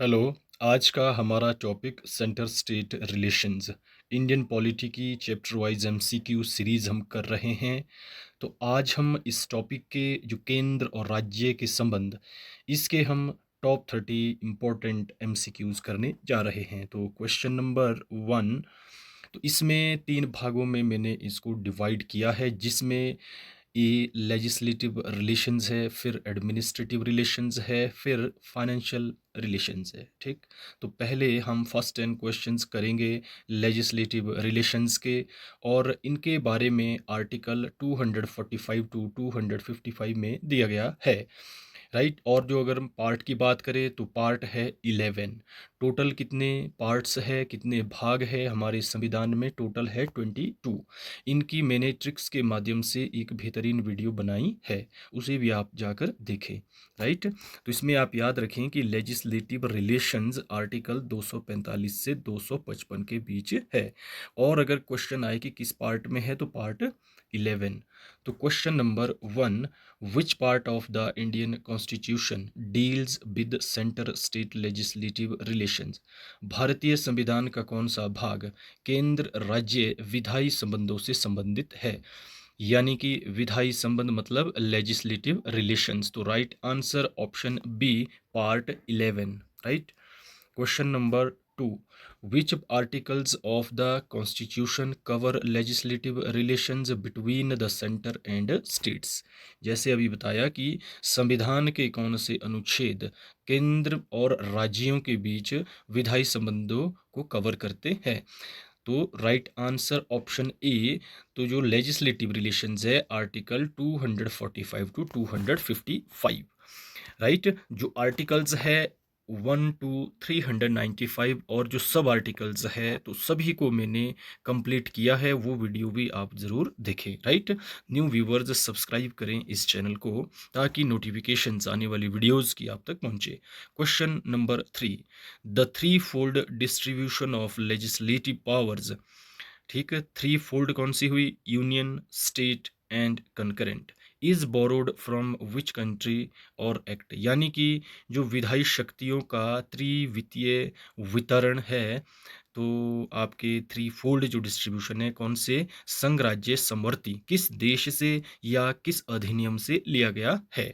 Hello. आज का हमारा topic centre state relations Indian polity की चैप्टर वाइज एमसीक्यू सीरीज हम कर रहे हैं। तो आज हम इस टॉपिक के जो केंद्र और राज्य के संबंध इसके हम टॉप 30 इम्पोर्टेंट एमसीक्यूज करने जा रहे हैं। तो क्वेश्चन नंबर 1, तो इसमें 3 भागों में मैंने इसको डिवाइड किया है, जिसमें ये लेजिस्लेटिव रिलेशंस है, फिर एडमिनिस्ट्रेटिव रिलेशंस है, फिर फाइनेंशियल रिलेशंस है। ठीक, तो पहले हम फर्स्ट 10 क्वेश्चंस करेंगे लेजिस्लेटिव रिलेशंस के, और इनके बारे में आर्टिकल 245 टू 255 में दिया गया है। राइट, और जो अगर हम पार्ट की बात करें तो पार्ट है 11। टोटल कितने पार्ट्स है, कितने भाग है हमारे संविधान में? टोटल है 22। इनकी मैंने ट्रिक्स के माध्यम से एक बेहतरीन वीडियो बनाई है, उसे भी आप जाकर देखें। राइट, तो इसमें आप याद रखें कि लेजिस्लेटिव रिलेशंस आर्टिकल 245 से 255 के बीच है। और अगर क्वेश्चन आए कि किस पार्ट में है, तो पार्ट 11। तो question number 1, which part of the Indian Constitution deals with center state legislative relations? भारतीय संविधान का कौन सा भाग केंद्र राज्य विधायी संबंधों से संबंधित है? यानी कि विधायी संबंध मतलब लेजिस्लेटिव रिलेशंस। तो right answer option B, part 11। Right, question number 2, which articles of the constitution cover legislative relations between the center and states? जैसे अभी बताया कि संविधान के कौन से अनुच्छेद केंद्र और राज्यों के बीच विधायी संबंधों को कवर करते हैं? तो राइट आंसर ऑप्शन ए। तो जो लेजिस्लेटिव रिलेशंस है आर्टिकल 245 टू 255। राइट, जो आर्टिकल्स है 1 टू 395 और जो सब आर्टिकल्स है, तो सभी को मैंने कंप्लीट किया है, वो वीडियो भी आप ज़रूर देखें। राइट, न्यू व्यूवर्स सब्सक्राइब करें इस चैनल को ताकि नोटिफिकेशंस आने वाली वीडियोस की आप तक पहुंचे। Question number 3, the three fold distribution of legislative powers. ठीक है, थ्री फोल्ड कौन सी हुई? Union, state and concurrent. Is borrowed from which country और एक्ट? यानी कि जो विधायी शक्तियों का त्रिवितीय वितरण है, तो आपके थ्री फोल्ड जो डिस्ट्रीब्यूशन है कौन से संघ राज्य समवर्ती किस देश से या किस अधिनियम से लिया गया है?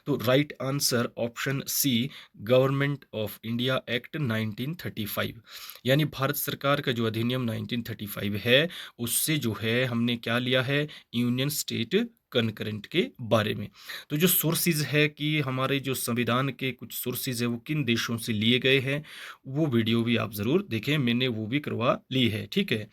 तो right answer option C, government of India act 1935। यानी भारत सरकार का जो अधिनियम 1935 है, उससे जो है हमने क्या लिया है? यूनियन स्टेट कनकरेंट के बारे में। तो जो सोर्सेज है कि हमारे जो संविधान के कुछ सोर्सेज है वो किन देशों से लिए गए हैं, वो वीडियो भी आप ज़रूर देखें, मैंने वो भी करवा ली है। ठीक है,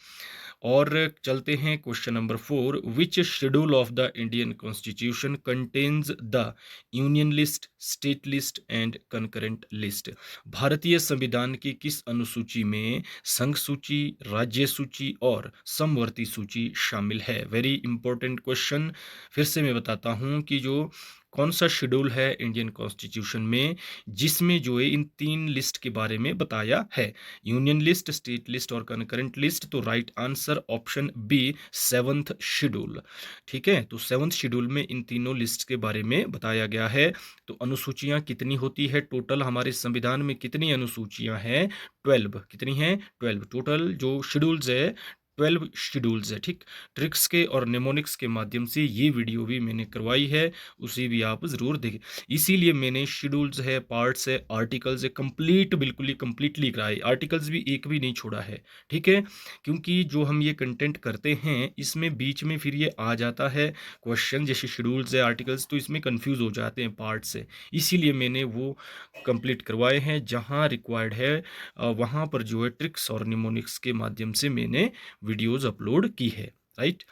और चलते हैं question number 4, which schedule of the Indian constitution contains the union list, state list and concurrent list? भारतीय संविधान की किस अनुसूची में संघ सूची, राज्य सूची और समवर्ती सूची शामिल है? Very important question. फिर से मैं बताता हूं कि जो कौन सा शेड्यूल है इंडियन कॉन्स्टिट्यूशन में जिसमें जो है इन 3 लिस्ट के बारे में बताया है, यूनियन लिस्ट, स्टेट लिस्ट और कंकरेंट लिस्ट? तो right answer option B, 7th schedule. ठीक है, तो 7th शेड्यूल में इन तीनों लिस्ट के बारे में बताया गया है। तो अनुसूचियां कितनी होती है टोटल? हमारे संविधान में कितनी अनुसूचियां हैं? 12। कितनी हैं? 12 टोटल जो शेड्यूल्स है, 12 शेड्यूल्स है। ठीक, ट्रिक्स के और नेमोनिक्स के माध्यम से ये वीडियो भी मैंने करवाई है, उसे भी आप ज़रूर देखें। इसीलिए मैंने शेड्यूल्स है, पार्ट्स है, आर्टिकल्स है, कंप्लीट बिल्कुल ही कंप्लीटली कराए, आर्टिकल्स भी एक भी नहीं छोड़ा है। ठीक है, क्योंकि जो हम ये कंटेंट करते हैं इसमें बीच में फिर ये आ जाता है क्वेश्चन, जैसे शेड्यूल्स है, आर्टिकल्स, तो इसमें कंफ्यूज हो जाते हैं पार्ट से। इसीलिए मैंने वो कंप्लीट करवाए हैं, जहाँ रिक्वायर्ड है वहाँ पर जो है ट्रिक्स और निमोनिक्स के माध्यम से मैंने वीडियोज अपलोड की है। Right,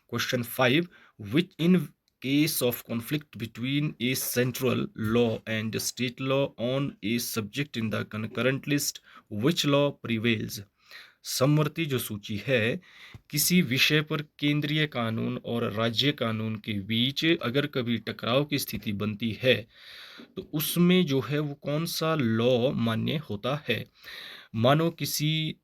question 5, which in case of conflict between a central law and a state law on a subject in the concurrent list, which law prevails? समवर्ती जो सूची है, किसी विषय पर केंद्रीय कानून और राज्य कानून के बीच अगर कभी टकराव की स्थिति बनती है, तो उसमें जो है वो कौन सा लॉ मान्य होता है? मानो किसी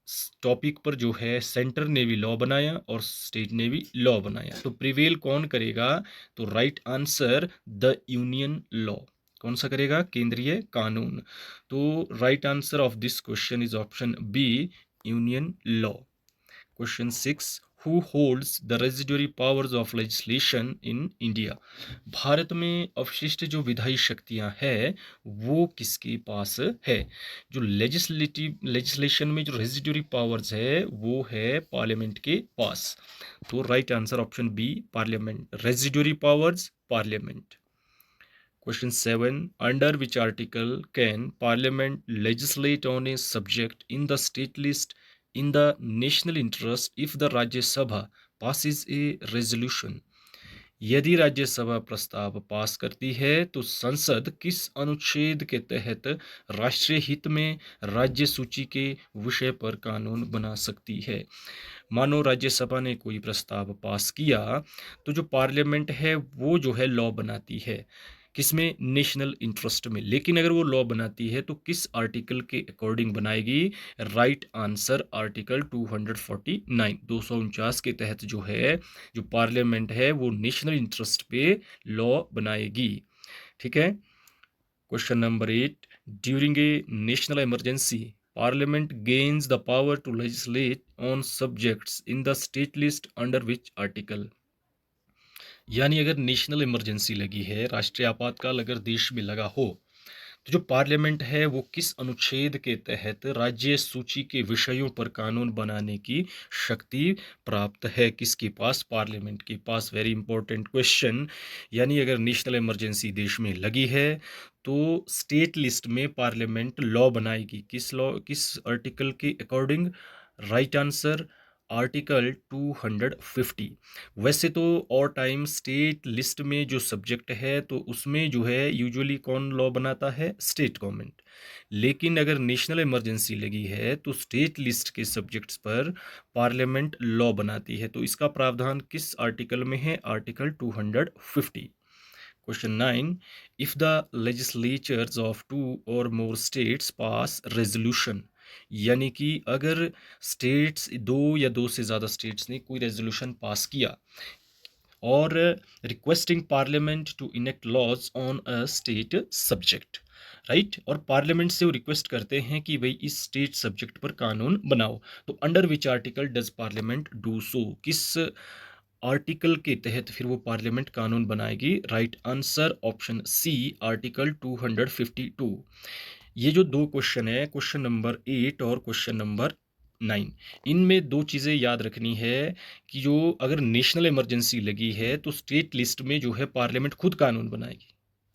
टॉपिक पर जो है सेंटर ने भी लॉ बनाया और स्टेट ने भी लॉ बनाया, तो प्रिवेल कौन करेगा? तो right answer the union law. कौन सा करेगा? केंद्रीय कानून। तो right answer of this question is option B, union law. Question 6, who holds the residuary powers of legislation in India? Bharat में अवशिष्ट जो विधायी शक्तियां हैं वो किसके पास है? जो लेजिस्लेशन में जो रेजिडुअरी पावर्स है वो है पार्लियामेंट के पास। तो right answer option B, parliament. Residuary powers, parliament. Question 7. Under which article can Parliament legislate on a subject in the state list in the national interest if the Rajya Sabha passes a resolution? यदि राज्यसभा प्रस्ताव पास करती है तो संसद किस अनुच्छेद के तहत राष्ट्रीय हित में राज्य सूची के विषय पर कानून बना सकती है? मानो राज्यसभा ने कोई प्रस्ताव पास किया तो जो पार्लियामेंट है वो जो है लॉ बनाती है, किसमें? नेशनल इंटरेस्ट में। लेकिन अगर वो लॉ बनाती है तो किस आर्टिकल के अकॉर्डिंग बनाएगी? राइट आंसर आर्टिकल 249, 249 के तहत जो है जो पार्लियामेंट है वो नेशनल इंटरेस्ट पे लॉ बनाएगी। ठीक है। Question number 8, during a national emergency parliament gains the power to legislate on subjects in the state list under which article? यानी अगर नेशनल इमरजेंसी लगी है, राष्ट्रीय आपातकाल अगर देश में लगा हो, तो जो पार्लियामेंट है वो किस अनुच्छेद के तहत राज्य सूची के विषयों पर कानून बनाने की शक्ति प्राप्त है? किसके पास? पार्लियामेंट के पास। Very important question. यानी अगर नेशनल इमरजेंसी देश में लगी है तो स्टेट लिस्ट में पार्लियामेंट लॉ बनाएगी। किस लॉ, किस आर्टिकल के अकॉर्डिंग? Right answer article 250। वैसे तो और टाइम स्टेट लिस्ट में जो सब्जेक्ट है तो उसमें जो है यूजुअली कौन लॉ बनाता है? State government. लेकिन अगर नेशनल इमरजेंसी लगी है तो स्टेट लिस्ट के सब्जेक्ट्स पर पार्लियामेंट लॉ बनाती है। तो इसका प्रावधान किस आर्टिकल में है? Article 250। Question 9, if the legislatures of two or more states pass resolution, यानी कि अगर स्टेट्स, दो या दो से ज़्यादा स्टेट्स ने कोई रेजोल्यूशन पास किया और requesting parliament to enact laws on a state subject, right, और पार्लियामेंट से वो रिक्वेस्ट करते हैं कि भाई इस स्टेट सब्जेक्ट पर कानून बनाओ, तो under which article does parliament do so? किस आर्टिकल के तहत फिर वो पार्लियामेंट कानून बनाएगी? Right answer option C, article 252। ये जो दो क्वेश्चन है, क्वेश्चन नंबर 8 और क्वेश्चन नंबर 9, इनमें दो चीज़ें याद रखनी है कि जो अगर नेशनल इमरजेंसी लगी है तो स्टेट लिस्ट में जो है पार्लियामेंट खुद कानून बनाएगी,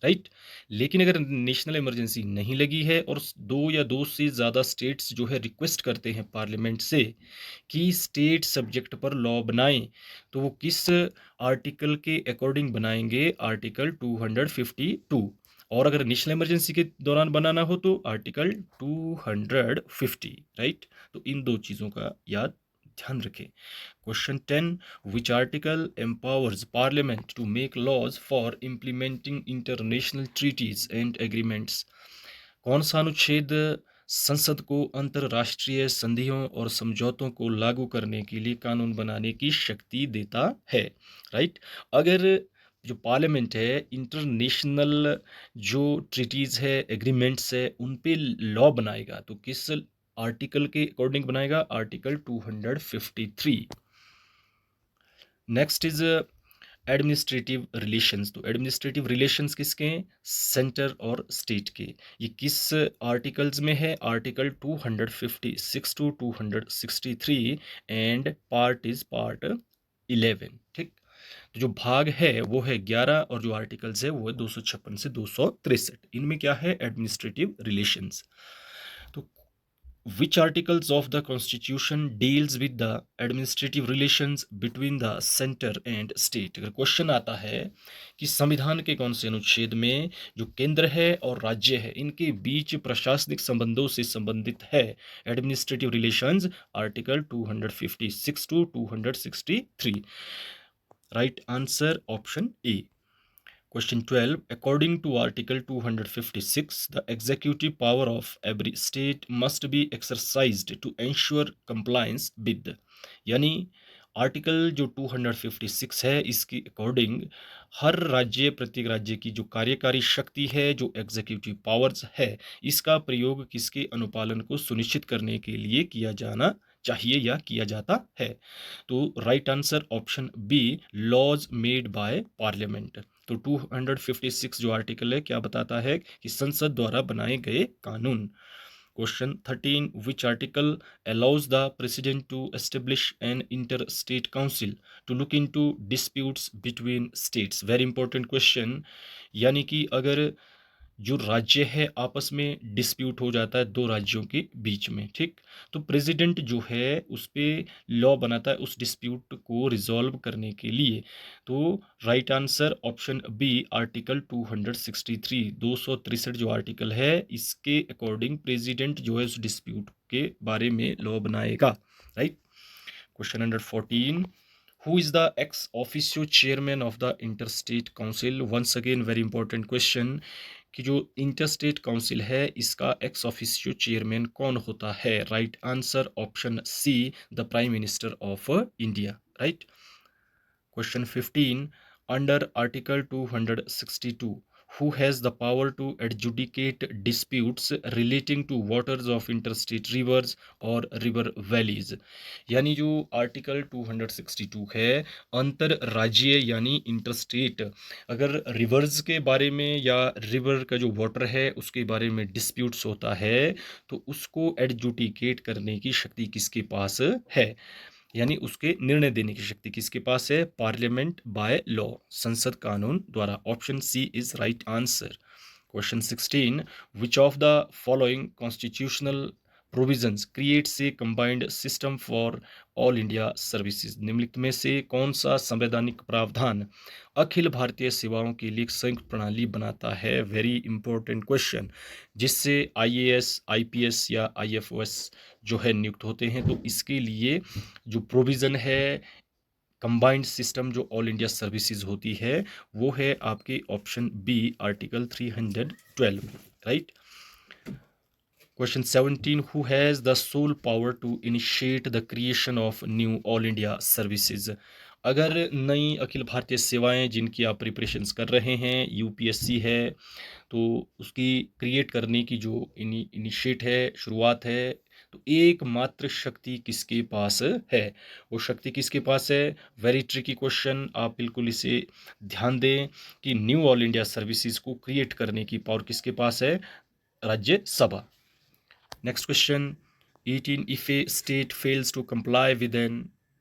राइट। लेकिन अगर नेशनल इमरजेंसी नहीं लगी है और दो या दो से ज़्यादा स्टेट्स जो है रिक्वेस्ट करते हैं पार्लियामेंट से कि स्टेट सब्जेक्ट पर लॉ बनाएं, तो वो किस आर्टिकल के अकॉर्डिंग बनाएंगे? आर्टिकल 252। और अगर नेशनल इमरजेंसी के दौरान बनाना हो तो आर्टिकल 250, राइट। तो इन दो चीज़ों का याद ध्यान रखें। Question 10, which article empowers parliament to make laws for implementing international treaties and agreements? कौन सा अनुच्छेद संसद को अंतरराष्ट्रीय संधियों और समझौतों को लागू करने के लिए कानून बनाने की शक्ति देता है? राइट। अगर जो पार्लियामेंट है इंटरनेशनल जो ट्रीटीज है, एग्रीमेंट्स है, उन पे लॉ बनाएगा तो किस आर्टिकल के अकॉर्डिंग बनाएगा? Article 253। Next is administrative relations. तो एडमिनिस्ट्रेटिव रिलेशंस किसके हैं? सेंटर और स्टेट के। ये किस आर्टिकल्स में है? Article 256 to 263 and part is part 11। ठीक। तो जो भाग है वो है 11 और जो आर्टिकल्स है वो है 256 से 263। इनमें क्या है? Administrative relations. तो which articles of the constitution deals with the administrative relations between the center and state? अगर क्वेश्चन आता है कि संविधान के कौन से अनुच्छेद में जो केंद्र है और राज्य है इनके बीच प्रशासनिक संबंधों से संबंधित है administrative relations, article 256 to 263। Right answer option A. Question 12. According to Article 256, the executive power of every state must be exercised to ensure compliance with, यानी आर्टिकल जो 256 है इसके अकॉर्डिंग हर राज्य, प्रत्येक राज्य की जो कार्यकारी शक्ति है, जो एग्जीक्यूटिव पावर्स है, इसका प्रयोग किसके अनुपालन को सुनिश्चित करने के लिए किया जाना चाहिए या किया जाता है। तो right answer option B, laws made by parliament. तो 256 जो आर्टिकल है क्या बताता है कि संसद द्वारा बनाए गए कानून। Question 13. Which article allows the president to establish an interstate council to look into disputes between states? Very important question. यानी कि अगर जो राज्य है आपस में डिस्प्यूट हो जाता है दो राज्यों के बीच में, ठीक, तो प्रेसिडेंट जो है उस पे लॉ बनाता है उस डिस्प्यूट को रिजॉल्व करने के लिए। तो right answer option B, article 263, 263 जो आर्टिकल है इसके अकॉर्डिंग प्रेसिडेंट जो है उस डिस्प्यूट के बारे में लॉ बनाएगा। Right. Question number 14, who is the ex officio chairman of the interstate council? Once again very important question कि जो इंटरस्टेट काउंसिल है इसका एक्स ऑफिशियो चेयरमैन कौन होता है। Right answer option C, the prime minister of India. Right. Question 15. Under Article 262, who has the power to adjudicate disputes relating to waters of interstate rivers or river valleys? यानी जो article 262 है, अंतर राज्यीय यानी interstate, अगर reverse के बारे में या रिवर का जो वाटर है उसके बारे में डिस्प्यूट्स होता है तो उसको एडजुडिकेट करने की शक्ति किसके पास है, यानी उसके निर्णय देने की शक्ति किसके पास है? पार्लियामेंट बाय लॉ, संसद कानून द्वारा। Option C is right answer. Question 16, which of the following constitutional provisions creates a combined system for all India services? निम्नलिखित में से कौन सा संवैधानिक प्रावधान अखिल भारतीय सेवाओं के लिए एक संयुक्त प्रणाली बनाता है? Very important question. जिससे आईएएस, आईपीएस या आईएफओएस जो है नियुक्त होते हैं, तो इसके लिए जो प्रोविज़न है कंबाइंड सिस्टम जो ऑल इंडिया सर्विसेज होती है वो है आपके option B, article 312। Right. Question 17, who has the sole power to initiate the creation of new all India services? अगर नई अखिल भारतीय सेवाएं जिनकी आप प्रिपरेशंस कर रहे हैं, यूपीएससी है, तो उसकी क्रिएट करने की जो इनिशिएट है, शुरुआत है, तो एकमात्र शक्ति किसके पास है? वो शक्ति किसके पास है? वेरी ट्रिकी क्वेश्चन, आप बिल्कुल इसे ध्यान दें कि न्यू ऑल इंडिया सर्विसेज को क्रिएट करने की पावर किसके पास है? Rajya Sabha. Next question 18, if a state fails to comply with an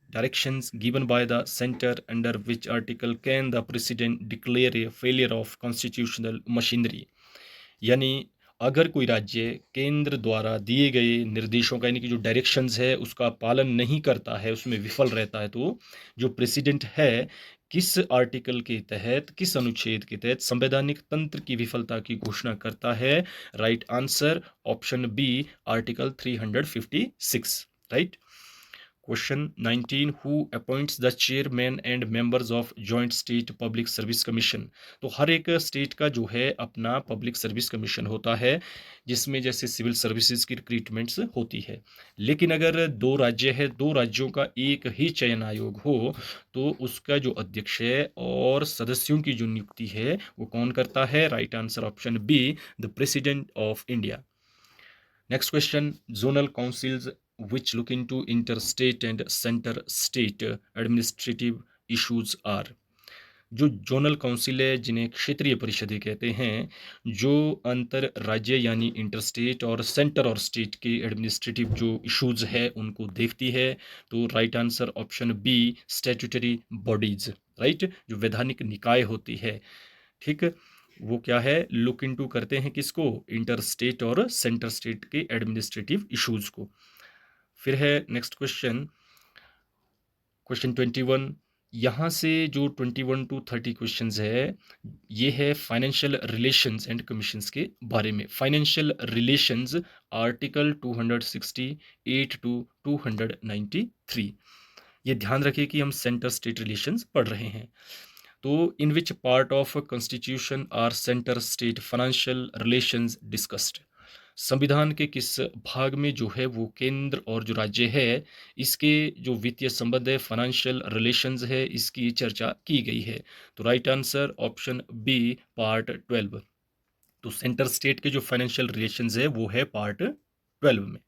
directions given by the center, under which article can the president declare a failure of constitutional machinery? यानी अगर कोई राज्य केंद्र द्वारा दिए गए निर्देशों का यानी कि जो डायरेक्शंस है उसका पालन नहीं करता है, उसमें विफल रहता है, तो जो प्रेसिडेंट है किस आर्टिकल के तहत, किस अनुच्छेद के तहत संवैधानिक तंत्र की विफलता की घोषणा करता है? Right answer option B, article 356। Right. Question 19, who appoints the chairman and members of joint state public service commission? तो हर एक स्टेट का जो है अपना पब्लिक सर्विस कमीशन होता है जिसमें जैसे सिविल सर्विसेज की रिक्रूटमेंट्स होती है। लेकिन अगर दो राज्य है, दो राज्यों का एक ही चयन आयोग हो तो उसका जो अध्यक्ष है और सदस्यों की जो नियुक्ति है वो कौन करता है? Right answer option B, the president of India. Next question, zonal councils which look into interstate and center state administrative issues are? जो जोनल काउंसिल है जिन्हें क्षेत्रीय परिषदें कहते हैं, जो अंतर राज्य यानी इंटरस्टेट और सेंटर और स्टेट के एडमिनिस्ट्रेटिव जो इश्यूज है उनको देखती है। तो right answer option B, statutory bodies. Right, जो वैधानिक निकाय होती है, ठीक, वो क्या है, लुक इनटू करते हैं किसको? इंटर स्टेट और सेंटर स्टेट के एडमिनिस्ट्रेटिव इश्यूज को। फिर है नेक्स्ट क्वेश्चन, क्वेश्चन 21। यहाँ से जो 21 टू 30 क्वेश्चंस है ये है फाइनेंशियल रिलेशंस एंड कमीशंस के बारे में। Financial relations article 268 to 293। ये ध्यान रखिए कि हम सेंटर स्टेट रिलेशंस पढ़ रहे हैं। तो in which part of constitution are centre state financial relations discussed? संविधान के किस भाग में जो है वो केंद्र और जो राज्य है इसके जो वित्तीय संबंध है, फाइनेंशियल रिलेशंस है, इसकी चर्चा की गई है? तो right answer option B, part 12। तो सेंटर स्टेट के जो फाइनेंशियल रिलेशंस है वो है पार्ट 12 में।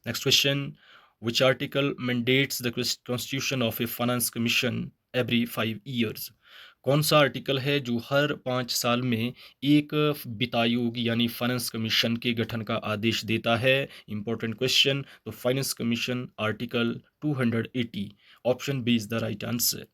Next question, which article mandates the constitution of A finance commission every 5 years? कौन सा आर्टिकल है जो हर 5 साल में एक वित्त आयोग यानी फाइनेंस कमीशन के गठन का आदेश देता है? Important question. तो finance commission article 280, option B is the right answer.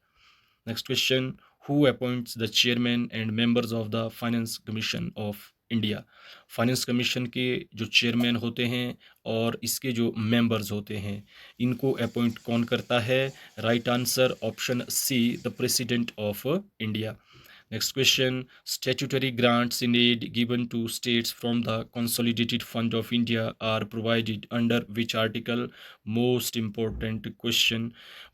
Next question, who appoints the chairman and members of the Finance Commission of India? Finance commission के जो चेयरमैन होते हैं और इसके जो मेंबर्स होते हैं इनको अपॉइंट कौन करता है? Right answer option C, the president of India. Next question, statutory grants in aid given to states from the Consolidated Fund of India are provided under which article? Most important question,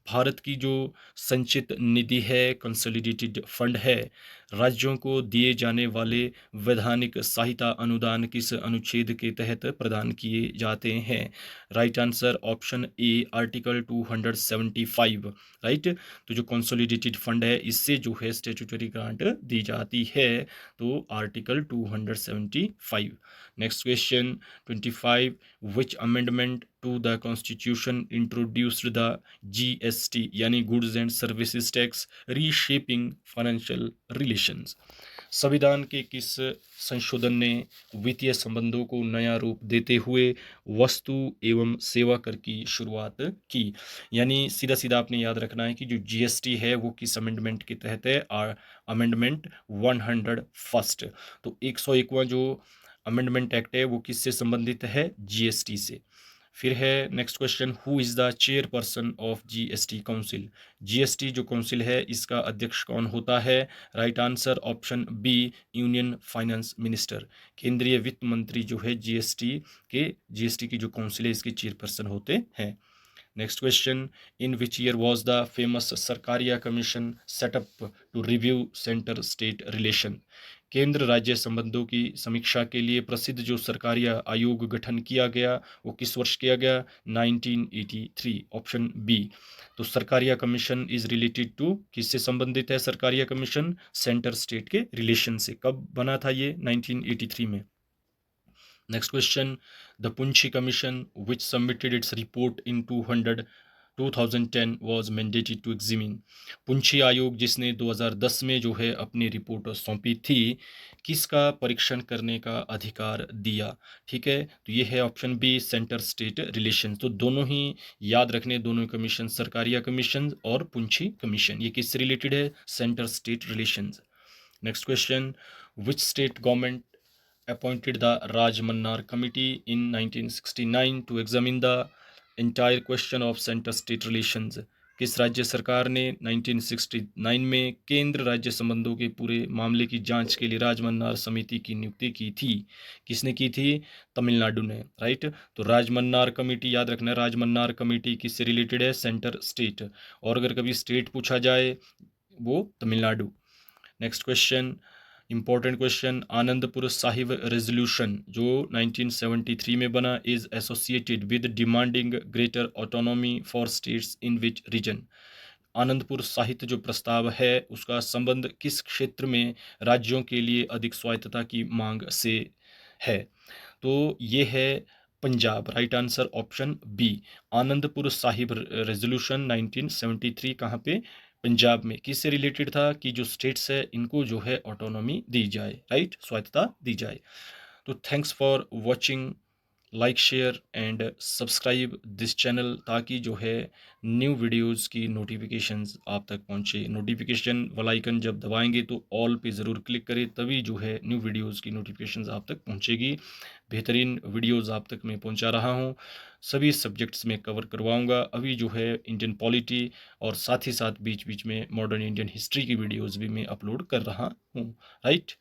Bharat की जो संचित निधि है, consolidated fund है, राज्यों को दिए जाने वाले वैधानिक सहायता अनुदान किस अनुच्छेद के तहत प्रदान किए जाते हैं? राइट आंसर ऑप्शन ए, आर्टिकल 275। राइट, तो जो कंसोलिडेटेड फंड है इससे जो है स्टेट्यूटरी ग्रांट दी जाती है, तो article 275। Next question 25, which amendment to the constitution introduced the GST यानी goods and services tax reshaping financial relations? संविधान के किस संशोधन ने वित्तीय संबंधों को नया रूप देते हुए वस्तु एवं सेवा कर की शुरुआत की? यानी सीधा सीधा आपने याद रखना है कि जो जीएसटी है वो किस अमेंडमेंट के तहत है? अमेंडमेंट 101। तो 101वां जो अमेंडमेंट एक्ट है वो किससे संबंधित है? जीएसटी से। फिर है next question, who is the chairperson of GST council? GST जो काउंसिल है इसका अध्यक्ष कौन होता है? Right answer option B, union finance minister. केंद्रीय वित्त मंत्री जो है जीएसटी की जो काउंसिल है इसके चेयरपर्सन होते हैं। Next question, in which year was the famous Sarkaria commission set up to review centre state relation? केंद्र राज्य संबंधों की समीक्षा के लिए प्रसिद्ध जो सरकारिया आयोग गठन किया गया वो किस वर्ष किया गया? 1983, ऑप्शन बी। तो Sarkaria commission is related to, किससे संबंधित है सरकारिया कमीशन? सेंटर स्टेट के रिलेशन से। कब बना था ये? 1983 में। Next question, the Punchi Commission, which submitted its report in 2010 was mandated to examine. Punchhi आयोग जिसने 2010 में जो है अपनी रिपोर्ट सौंपी थी, किसका परीक्षण करने का अधिकार दिया? ठीक है, तो ये है option B, centre state relation. तो दोनों ही याद रखने, दोनों कमीशन, सरकारिया कमीशन और पुंछी कमीशन, ये किससे रिलेटेड है? Centre state relations. Next question, which state government appointed the Rajmannar Committee in 1969 to examine the entire question of center-state relations? किस राज्य सरकार ने 1969 में केंद्र राज्य संबंधों के पूरे मामले की जांच के लिए राजमन्नार समिति की नियुक्ति की थी? किसने की थी? तमिलनाडु ने। राइट, तो राजमन्नार कमेटी याद रखना, राजमन्नार कमेटी किससे रिलेटेड है? Centre state. और अगर कभी स्टेट पूछा जाए वो Tamil Nadu. Next question, important question, Anandpur Sahib resolution जो 1973 में बना is associated with demanding greater autonomy for states in which region? Anandpur साहित्य जो प्रस्ताव है उसका संबंध किस क्षेत्र में राज्यों के लिए अधिक स्वायत्तता की मांग से है? तो ये है Punjab. Right answer option B, Anandpur Sahib resolution 1973 कहाँ पे? पंजाब में। किससे रिलेटेड था? कि जो स्टेट्स है इनको जो है ऑटोनॉमी दी जाए, राइट, स्वायत्तता दी जाए। तो thanks for watching, like share and subscribe this channel ताकि जो है न्यू वीडियोस की नोटिफिकेशंस आप तक पहुंचे। नोटिफिकेशन वाला आइकन जब दबाएंगे तो ऑल पे ज़रूर क्लिक करें, तभी जो है न्यू वीडियोस की नोटिफिकेशंस आप तक पहुंचेगी। बेहतरीन वीडियोस आप तक मैं पहुंचा रहा हूं, सभी सब्जेक्ट्स में कवर करवाऊंगा। अभी जो है इंडियन पॉलिटी और साथ ही साथ बीच बीच में मॉडर्न इंडियन हिस्ट्री की वीडियोज़ भी मैं अपलोड कर रहा हूँ। राइट,